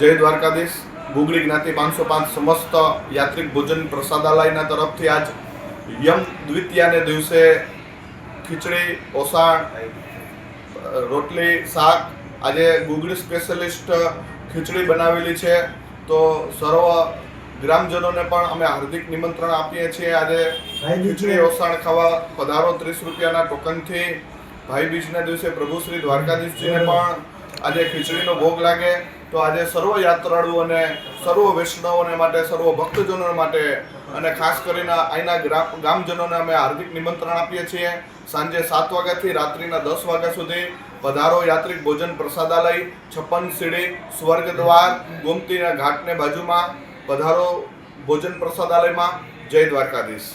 જય દ્વારકાધીશ. ગુગળી જ્ઞાતિ 505 સમસ્ત યાત્રિક ભોજન પ્રસાદાલયના તરફથી આજ યમ દ્વિતીયાને દિવસે ખીચડી, ઓસાણ, રોટલી, શાક, આજે ગુગળી સ્પેશિયલિસ્ટ ખીચડી બનાવેલી છે. તો સર્વ ગ્રામજનોને પણ અમે હાર્દિક નિમંત્રણ આપીએ છીએ. આજે ખીચડી ઓસાણ ખાવા પધારો. 30 રૂપિયાના ટોકનથી ભાઈ બીજના દિવસે પ્રભુ શ્રી દ્વારકાધીશજીને પણ આજે ખીચડીનો ભોગ લાગે. તો આજે સર્વ યાત્રાળુઓને, સર્વ વૈષ્ણવોને માટે, સર્વ ભક્તજનો માટે અને ખાસ કરીને અહીંના ગામજનોને અમે હાર્દિક નિમંત્રણ આપીએ છીએ. સાંજે 7 વાગ્યાથી રાત્રિના 10 વાગ્યા સુધી પધારો. યાત્રિક ભોજન પ્રસાદાલય, 56 સીડી, સ્વર્ગ દ્વાર, ગોમતીના ઘાટને બાજુમાં પધારો ભોજન પ્રસાદાલયમાં. જય દ્વારકાધીશ.